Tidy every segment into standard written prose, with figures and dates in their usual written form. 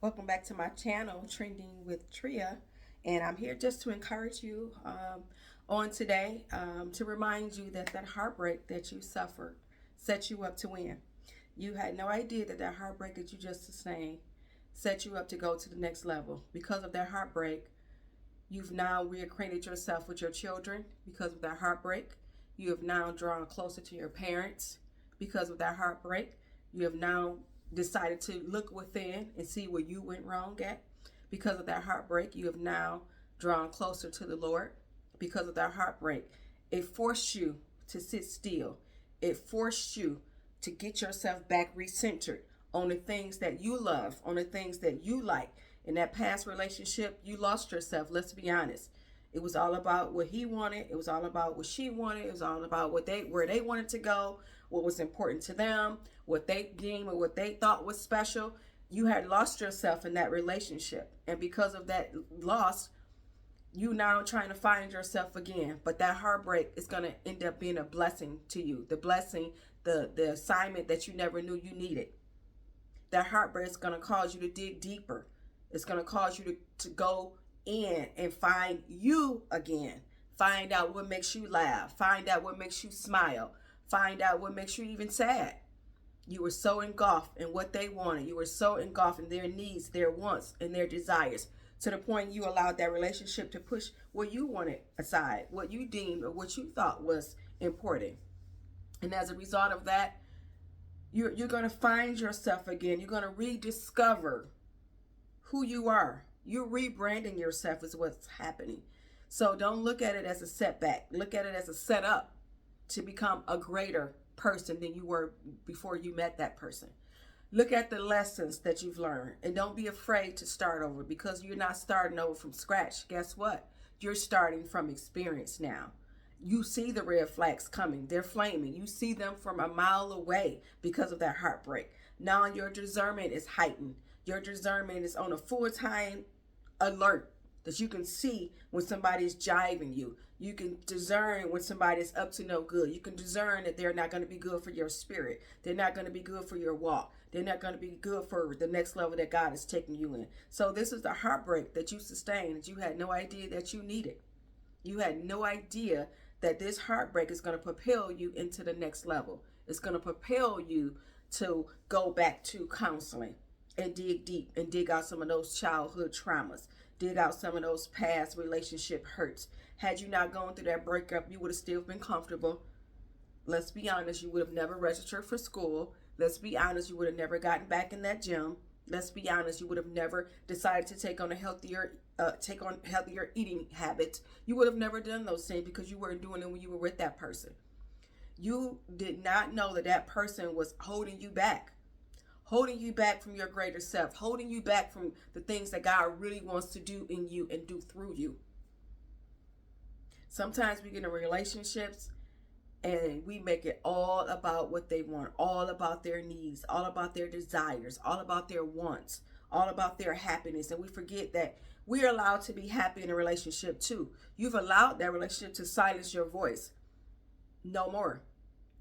Welcome back to my channel, Trending with Tria. And I'm here just to encourage you on today to remind you that that heartbreak that you suffered set you up to win. You had no idea that that heartbreak that you just sustained set you up to go to the next level. Because of that heartbreak, you've now reacquainted yourself with your children. Because of that heartbreak, you have now drawn closer to your parents. Because of that heartbreak, you have now decided to look within and see where you went wrong at. Because of that heartbreak, you have now drawn closer to the Lord. Because of that heartbreak, it forced you to sit still. It forced you to get yourself back recentered on the things that you love, on the things that you like. In that past relationship, you lost yourself. Let's be honest. It was all about what he wanted. It was all about what she wanted. It was all about where they wanted to go, what was important to them, what they deemed or what they thought was special. You had lost yourself in that relationship. And because of that loss, you now trying to find yourself again. But that heartbreak is going to end up being a blessing to you. The blessing, the assignment that you never knew you needed. That heartbreak is going to cause you to dig deeper. It's going to cause you to go in and find you again. Find out what makes you laugh. Find out what makes you smile. Find out what makes you even sad. You were so engulfed in what they wanted. You were so engulfed in their needs, their wants, and their desires, to the point you allowed that relationship to push what you wanted aside, what you deemed or what you thought was important. And as a result of that, you're going to find yourself again. You're going to rediscover who you are. You're rebranding yourself is what's happening. So don't look at it as a setback. Look at it as a setup to become a greater person than you were before you met that person. Look at the lessons that you've learned and don't be afraid to start over, because you're not starting over from scratch. Guess what? You're starting from experience now. You see the red flags coming. They're flaming. You see them from a mile away because of that heartbreak. Now your discernment is heightened. Your discernment is on a full-time alert, that you can see when somebody's jiving you. You can discern when somebody's up to no good. You can discern that they're not going to be good for your spirit. They're not going to be good for your walk. They're not going to be good for the next level that God is taking you in. So this is the heartbreak that you sustained that you had no idea that you needed. You had no idea that this heartbreak is going to propel you into the next level. It's going to propel you to go back to counseling and dig deep and dig out some of those childhood traumas. Dig out some of those past relationship hurts. Had you not gone through that breakup, you would have still been comfortable. Let's be honest, you would have never registered for school. Let's be honest, you would have never gotten back in that gym. Let's be honest, you would have never decided to take on healthier eating habits. You would have never done those things because you weren't doing it when you were with that person. You did not know that that person was holding you back from your greater self, holding you back from the things that God really wants to do in you and do through you. Sometimes we get in relationships and we make it all about what they want, all about their needs, all about their desires, all about their wants, all about their happiness. And we forget that we're allowed to be happy in a relationship too. You've allowed that relationship to silence your voice. No more.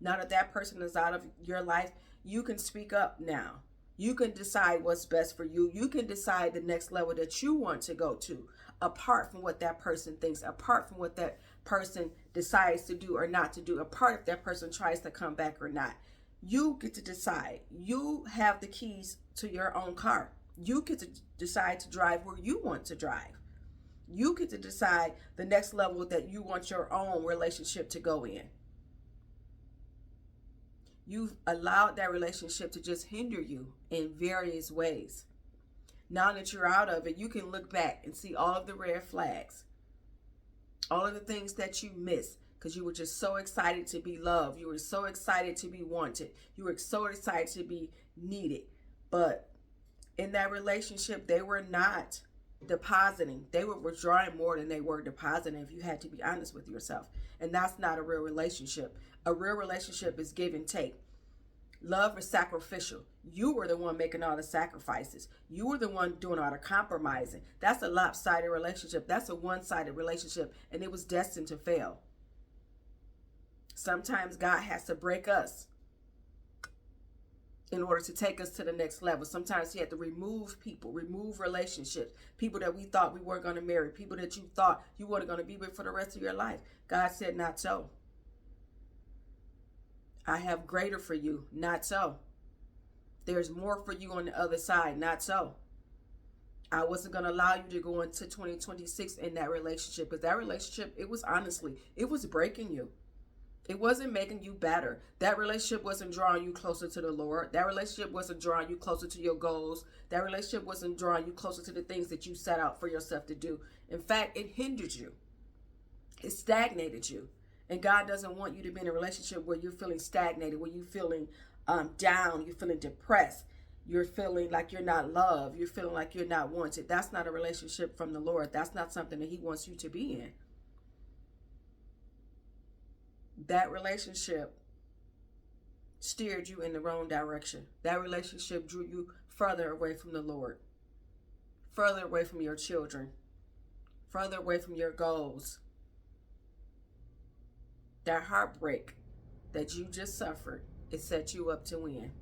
Now that that person is out of your life, you can speak up now. You can decide what's best for you. You can decide the next level that you want to go to, apart from what that person thinks, apart from what that person decides to do or not to do, apart if that person tries to come back or not. You get to decide. You have the keys to your own car. You get to decide to drive where you want to drive. You get to decide the next level that you want your own relationship to go in. You've allowed that relationship to just hinder you in various ways. Now that you're out of it, you can look back and see all of the red flags, all of the things that you missed because you were just so excited to be loved. You were so excited to be wanted. You were so excited to be needed. But in that relationship, they were not depositing. They were withdrawing more than they were depositing, if you had to be honest with yourself. And that's not a real relationship. A real relationship is give and take. Love is sacrificial. You were the one making all the sacrifices. You were the one doing all the compromising. That's a lopsided relationship. That's a one-sided relationship, and it was destined to fail. Sometimes God has to break us in order to take us to the next level. Sometimes he had to remove people, remove relationships, people that we thought we weren't going to marry, people that you thought you weren't going to be with for the rest of your life. God said, not so. I have greater for you, not so. There's more for you on the other side, not so. I wasn't going to allow you to go into 2026 in that relationship, because that relationship, it was breaking you. It wasn't making you better. That relationship wasn't drawing you closer to the Lord. That relationship wasn't drawing you closer to your goals. That relationship wasn't drawing you closer to the things that you set out for yourself to do. In fact, it hindered you. It stagnated you. And God doesn't want you to be in a relationship where you're feeling stagnated, where you're feeling down, you're feeling depressed, you're feeling like you're not loved, you're feeling like you're not wanted. That's not a relationship from the Lord. That's not something that he wants you to be in. That relationship steered you in the wrong direction. That relationship drew you further away from the Lord, further away from your children, further away from your goals. That heartbreak that you just suffered, it set you up to win.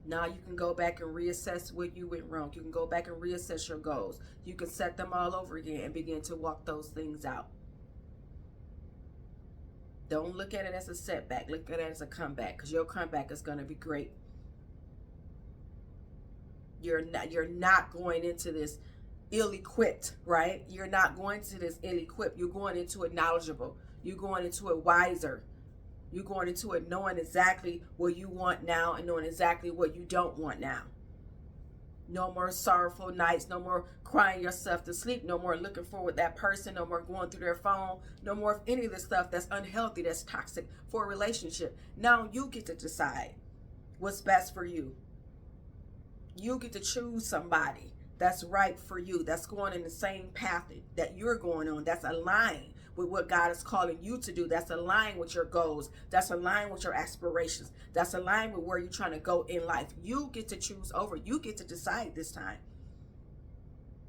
Now you can go back and reassess what you went wrong. You can go back and reassess your goals. You can set them all over again and begin to walk those things out. Don't look at it as a setback. Look at it as a comeback, because your comeback is going to be great. You're not going into this ill-equipped, right? You're not going to this ill-equipped. You're going into it knowledgeable. You're going into it wiser. You're going into it knowing exactly what you want now and knowing exactly what you don't want now. No more sorrowful nights. No more crying yourself to sleep. No more looking forward that person. No more going through their phone. No more of any of the stuff that's unhealthy, that's toxic for a relationship. Now you get to decide what's best for you. You get to choose somebody that's right for you, that's going in the same path that you're going on, that's aligned with what God is calling you to do, that's aligned with your goals, that's aligned with your aspirations, that's aligned with where you're trying to go in life. You get to choose over. You get to decide this time.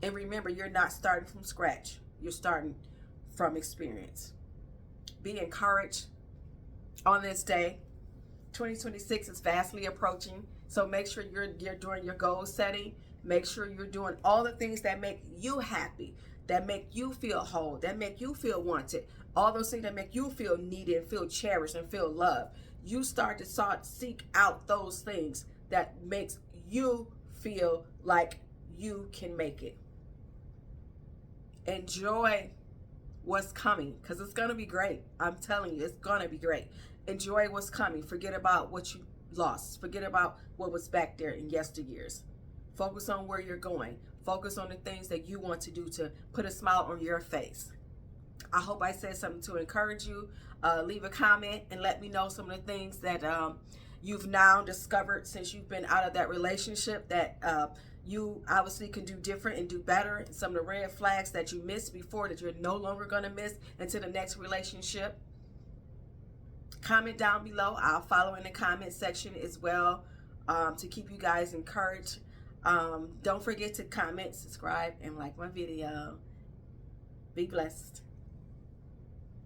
And remember, you're not starting from scratch. You're starting from experience. Be encouraged on this day. 2026 is fastly approaching, so make sure you're doing your goal setting. Make sure you're doing all the things that make you happy, that make you feel whole, that make you feel wanted. All those things that make you feel needed and feel cherished and feel loved. You start to seek out those things that makes you feel like you can make it. Enjoy what's coming, because it's going to be great. I'm telling you, it's going to be great. Enjoy what's coming. Forget about what you lost. Forget about what was back there in yesteryears. Focus on where you're going. Focus on the things that you want to do to put a smile on your face. I hope I said something to encourage you. Leave a comment and let me know some of the things that you've now discovered since you've been out of that relationship that you obviously can do different and do better. And some of the red flags that you missed before that you're no longer going to miss into the next relationship. Comment down below. I'll follow in the comment section as well to keep you guys encouraged. Don't forget to comment, subscribe, and like my video. Be blessed.